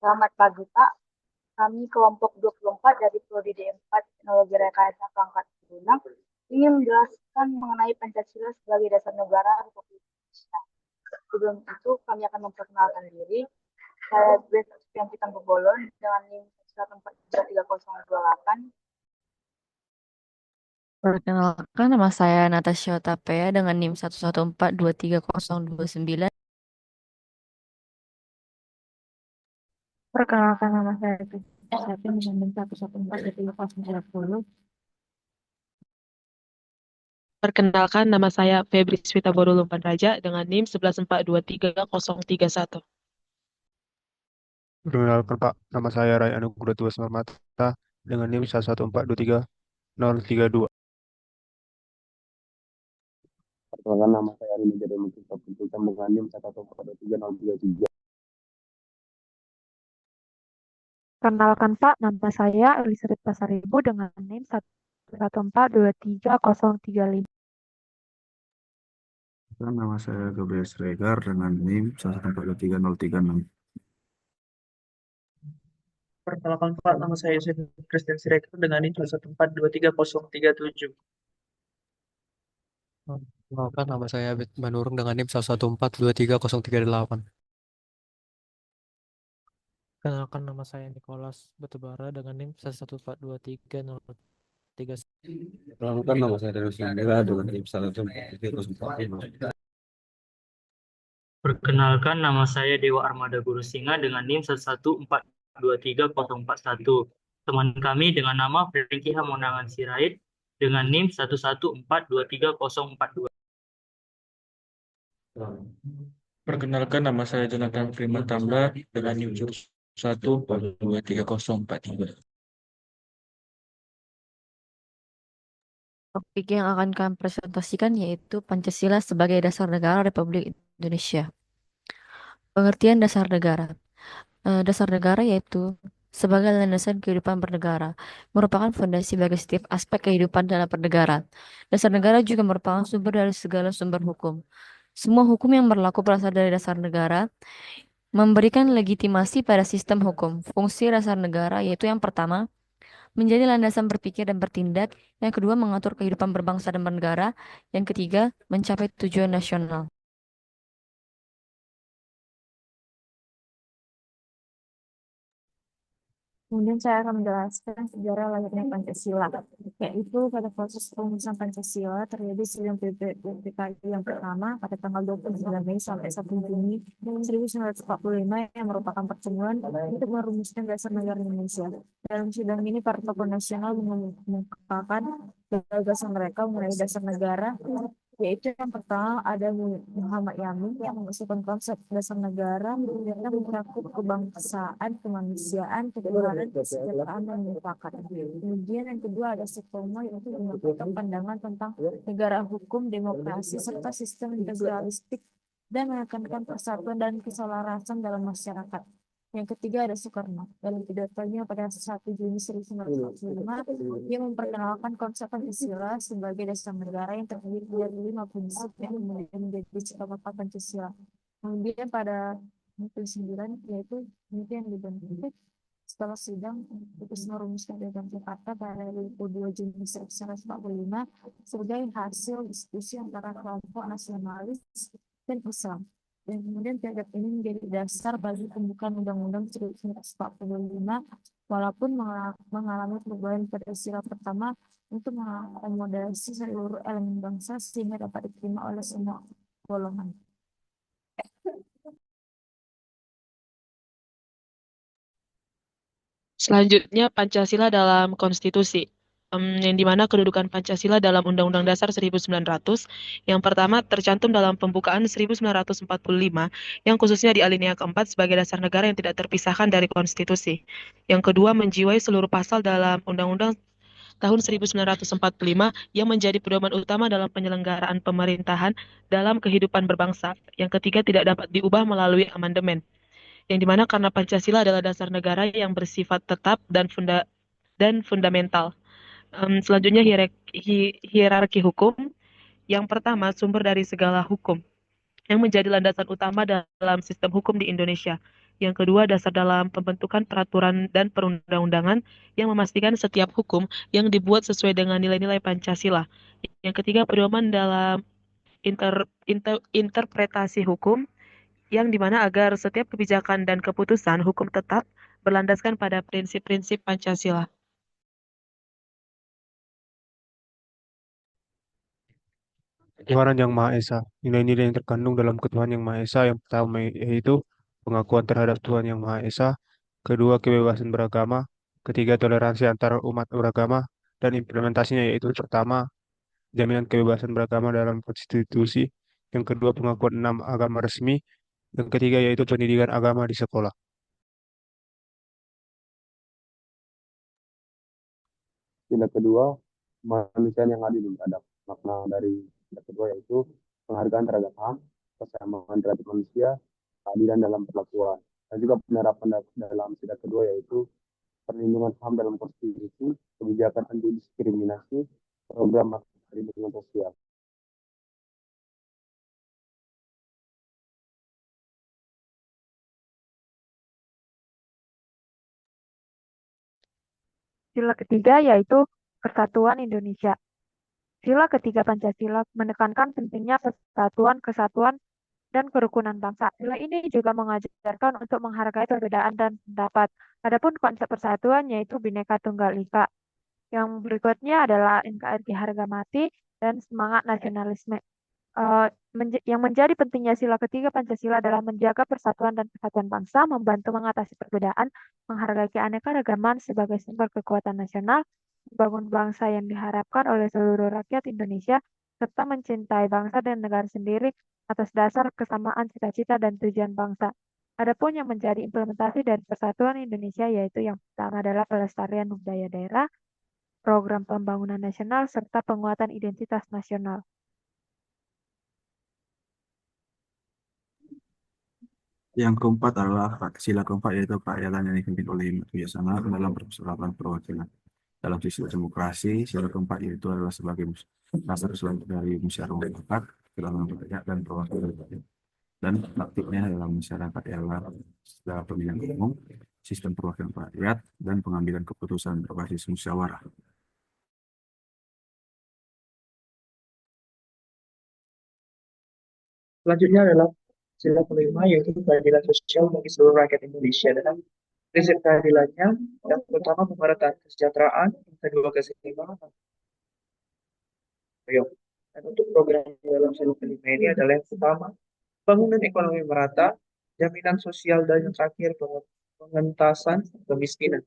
Selamat pagi, Pak. Kami kelompok 24 dari Prodi D4 Teknologi Rekayasa Perangkat Lunak ingin menjelaskan mengenai Pancasila sebagai dasar negara Republik Indonesia. Sebelum itu, kami akan memperkenalkan diri. Saya Grace Supianti Tambobolon dengan NIM 1433028. Perkenalkan, nama saya Natasha Otapea dengan NIM 114230229. Perkenalkan nama saya Saya dengan 1143030. Perkenalkan, nama saya Febri Swita Borulumpan Raja dengan NIM 114233031. Perkenalkan Pak, nama saya Ray Anugrah Tuas Marmata dengan NIM 114233032. Perkenalkan nama saya Ari Negara Mungkin Saputra dengan NIM 1143033. Kenalkan Pak, nama saya Elisabeth Pasaribu dengan NIM 114233035. Nama saya Gabriel Sregar dengan NIM 1430336. Perkenalkan Pak, nama saya Yusuf Christian Siregar dengan NIM 114233037. Perkenalkan, nama saya Abed Manurung dengan NIM 114233038. Kenalkan, nama saya Nicholas Batubara dengan NIM 1142303. Perkenalkan, nama saya Darius Yandera dengan NIM 14304. Perkenalkan, nama saya Dewa Armada Guru Singa dengan NIM 114234041. Teman kami dengan nama Frankie Hamonangan Sirait dengan NIM 114234042. Perkenalkan, nama saya Jonathan Primatambah dengan NIM 1423043. Topik yang akan kami presentasikan yaitu Pancasila sebagai dasar negara Republik Indonesia. Pengertian dasar negara. Dasar negara yaitu sebagai landasan kehidupan bernegara, merupakan fondasi bagi setiap aspek kehidupan dalam bernegara. Dasar negara juga merupakan sumber dari segala sumber hukum. Semua hukum yang berlaku berasal dari dasar negara, memberikan legitimasi pada sistem hukum. Fungsi dasar negara yaitu yang pertama, menjadi landasan berpikir dan bertindak, yang kedua mengatur kehidupan berbangsa dan bernegara, yang ketiga mencapai tujuan nasional. Kemudian saya akan menjelaskan sejarah lahirnya Pancasila, yaitu pada proses perumusan Pancasila terjadi sidang PPKI yang pertama pada tanggal 29 Mei sampai 1 Juni 1945 yang merupakan pertemuan untuk merumuskan dasar negara Indonesia. Dalam sidang ini para tokoh nasional mengungkapkan gagasan mereka mengenai dasar negara, yaitu yang pertama ada Muhammad Yamin yang mengusulkan konsep dasar negara yang mencakup kebangsaan, kemanusiaan, ketuhanan, kesejahteraan, dan kemufakat. Kemudian yang kedua ada Sutomo yaitu mengungkapkan pandangan tentang negara hukum, demokrasi, serta sistem integralistik dan menekankan persatuan dan keselarasan dalam masyarakat. Yang ketiga ada Soekarno. Dalam pidatonya pada 1 Juni 1945, dia memperkenalkan konsep Pancasila sebagai dasar negara yang terdiri dari 5 prinsip yang kemudian menjadi cikal bakal Pancasila. Kemudian pada 9 yaitu komite yang dibentuk setelah sidang putus merumuskan Piagam Jakarta pada 22 Juni 1945 sebagai hasil diskusi antara kelompok nasionalis dan Islam. Dan kemudian piagam ini menjadi dasar bagi pembukaan Undang-Undang 1945 walaupun mengalami perubahan pada sila pertama untuk mengakomodasi seluruh elemen bangsa sehingga dapat diterima oleh semua golongan. Selanjutnya, Pancasila dalam konstitusi. Yang dimana kedudukan Pancasila dalam Undang-Undang Dasar 1900, yang pertama tercantum dalam pembukaan 1945, yang khususnya di alinea keempat sebagai dasar negara yang tidak terpisahkan dari konstitusi. Yang kedua, menjiwai seluruh pasal dalam Undang-Undang tahun 1945 yang menjadi pedoman utama dalam penyelenggaraan pemerintahan dalam kehidupan berbangsa. Yang ketiga, tidak dapat diubah melalui amandemen. Yang dimana karena Pancasila adalah dasar negara yang bersifat tetap dan fundamental. Selanjutnya hierarki hukum. Yang pertama, sumber dari segala hukum yang menjadi landasan utama dalam sistem hukum di Indonesia. Yang kedua, dasar dalam pembentukan peraturan dan perundang-undangan yang memastikan setiap hukum yang dibuat sesuai dengan nilai-nilai Pancasila. Yang ketiga, pedoman dalam interpretasi hukum yang dimana agar setiap kebijakan dan keputusan hukum tetap berlandaskan pada prinsip-prinsip Pancasila. Ketuhanan Yang Maha Esa. Nilai-nilai yang terkandung dalam Ketuhanan Yang Maha Esa yang pertama yaitu pengakuan terhadap Tuhan Yang Maha Esa, kedua kebebasan beragama, ketiga toleransi antar umat beragama, dan implementasinya yaitu pertama jaminan kebebasan beragama dalam konstitusi, yang kedua pengakuan 6 agama resmi, yang ketiga yaitu pendidikan agama di sekolah. Sila kedua, kemanusiaan yang adil dan beradab. Makna dari sila kedua yaitu penghargaan terhadap HAM, kesetaraan terhadap manusia, keadilan dalam perlakuan. Dan juga penerapan dalam sila kedua yaitu perlindungan HAM dalam konstitusi, kebijakan anti diskriminasi, program perlindungan sosial. Sila ketiga yaitu Persatuan Indonesia. Sila ketiga Pancasila menekankan pentingnya persatuan, kesatuan, dan kerukunan bangsa. Sila ini juga mengajarkan untuk menghargai perbedaan dan pendapat. Adapun konsep persatuan yaitu Bhinneka Tunggal Ika. Yang berikutnya adalah NKRI harga mati dan semangat nasionalisme. Yang menjadi pentingnya sila ketiga Pancasila adalah menjaga persatuan dan kesatuan bangsa, membantu mengatasi perbedaan, menghargai keanekaragaman sebagai sumber kekuatan nasional, membangun bangsa yang diharapkan oleh seluruh rakyat Indonesia, serta mencintai bangsa dan negara sendiri atas dasar kesamaan cita-cita dan tujuan bangsa. Adapun yang menjadi implementasi dari Persatuan Indonesia yaitu yang pertama adalah pelestarian budaya daerah, program pembangunan nasional, serta penguatan identitas nasional. Yang keempat adalah sila keempat yaitu keadilan yang dipimpin oleh bijaksana dalam permusyawaratan perwakilan. Dalam sistem demokrasi, sila keempat yaitu adalah sebagai dasar dari musyawarah mufakat dalam rakyat dan perwakilan rakyat. Dan praktiknya dalam masyarakat ialah dalam pemilihan umum, sistem perwakilan rakyat, dan pengambilan keputusan berbasis musyawarah. Selanjutnya adalah sila kelima yaitu keadilan sosial bagi seluruh rakyat Indonesia. Dan prinsip keadilannya yang pertama pemerataan kesejahteraan, yang kedua keseimbangan. Dan untuk program dalam sila kelima ini adalah yang pertama bangunan ekonomi merata, jaminan sosial, dan yang terakhir pengentasan kemiskinan.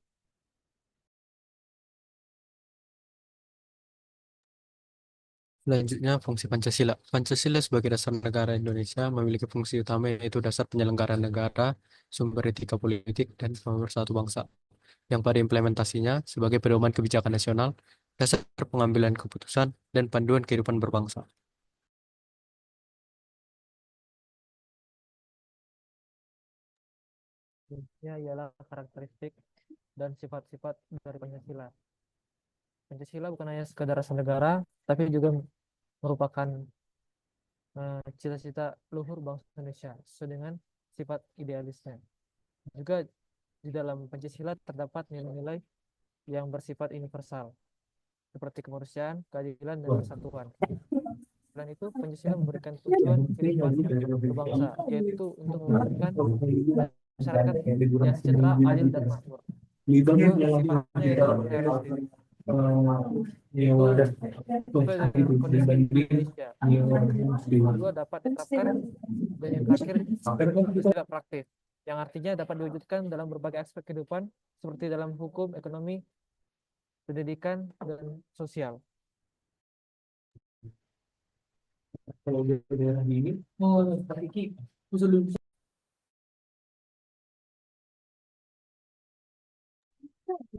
Selanjutnya, fungsi Pancasila. Pancasila sebagai dasar negara Indonesia memiliki fungsi utama yaitu dasar penyelenggaraan negara, sumber etika politik, dan pemersatu bangsa. Yang pada implementasinya sebagai pedoman kebijakan nasional, dasar pengambilan keputusan, dan panduan kehidupan berbangsa. Intinya ialah karakteristik dan sifat-sifat dari Pancasila. Pancasila bukan hanya sekadar dasar negara, tapi juga merupakan cita-cita luhur bangsa Indonesia sesuai dengan sifat idealisnya. Juga di dalam Pancasila terdapat nilai-nilai yang bersifat universal, seperti kemanusiaan, keadilan, dan persatuan. Selain itu, Pancasila memberikan tujuan kehidupan berbangsa, yaitu untuk memberikan masyarakat yang sejahtera, adil, dan makmur. Kedua, sifatnya yaitu realistis. Itu sesuai dengan kondisi Indonesia. Kedua, dapat diterapkan, dan yang terakhir tidak praktis, yang artinya dapat diwujudkan dalam berbagai aspek kehidupan seperti dalam hukum, ekonomi, pendidikan, dan sosial. Kalau di daerah ini,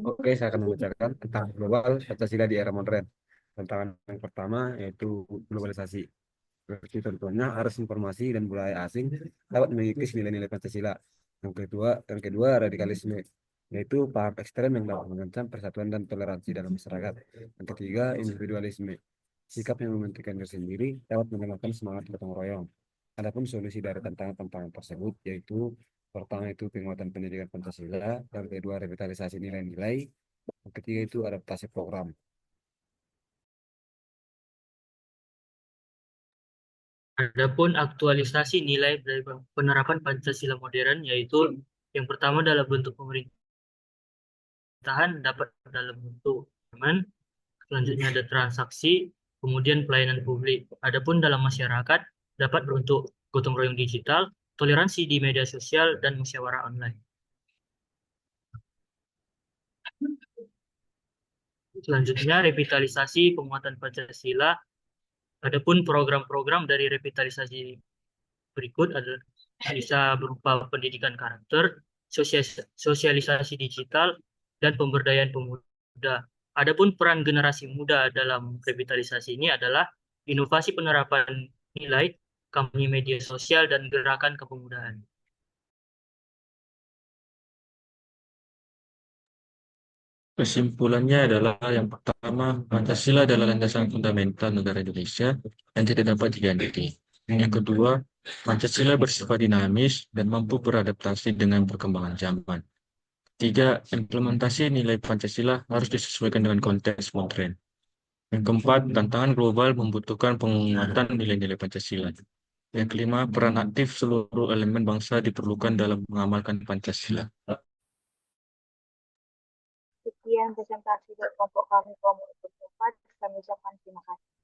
Oke, saya akan membacakan tentang global Pancasila di era modern. Tantangan yang pertama yaitu globalisasi. Berarti tentunya arus informasi dan budaya asing dapat mengikis nilai-nilai Pancasila. Yang kedua radikalisme, yaitu paham ekstrem yang dapat mengancam persatuan dan toleransi dalam masyarakat. Yang ketiga individualisme, sikap yang mementingkan diri sendiri dapat melemahkan semangat gotong royong. Adapun solusi dari tantangan-tantangan tersebut yaitu Pertama itu penguatan pendidikan Pancasila, yang kedua revitalisasi nilai-nilai, yang ketiga itu adaptasi program. Adapun aktualisasi nilai dari penerapan Pancasila modern, yaitu yang pertama dalam bentuk pemerintahan dapat dalam bentuk government, selanjutnya ada transaksi, kemudian pelayanan publik. Adapun dalam masyarakat dapat berbentuk gotong royong digital, toleransi di media sosial, dan musyawarah online. Selanjutnya, revitalisasi penguatan Pancasila. Adapun program-program dari revitalisasi berikut adalah bisa berupa pendidikan karakter, sosialisasi digital, dan pemberdayaan pemuda. Adapun peran generasi muda dalam revitalisasi ini adalah inovasi penerapan nilai, kampanye media sosial, dan gerakan kepemudaan. Kesimpulannya adalah yang pertama, Pancasila adalah landasan fundamental negara Indonesia yang tidak dapat diganti. Yang kedua, Pancasila bersifat dinamis dan mampu beradaptasi dengan perkembangan zaman. Tiga, implementasi nilai Pancasila harus disesuaikan dengan konteks modern. Yang keempat, tantangan global membutuhkan penguatan nilai-nilai Pancasila. Yang kelima, peran aktif seluruh elemen bangsa diperlukan dalam mengamalkan Pancasila. Sekian presentasi dari kelompok kami, kelompok 24. Kami ucapkan terima kasih.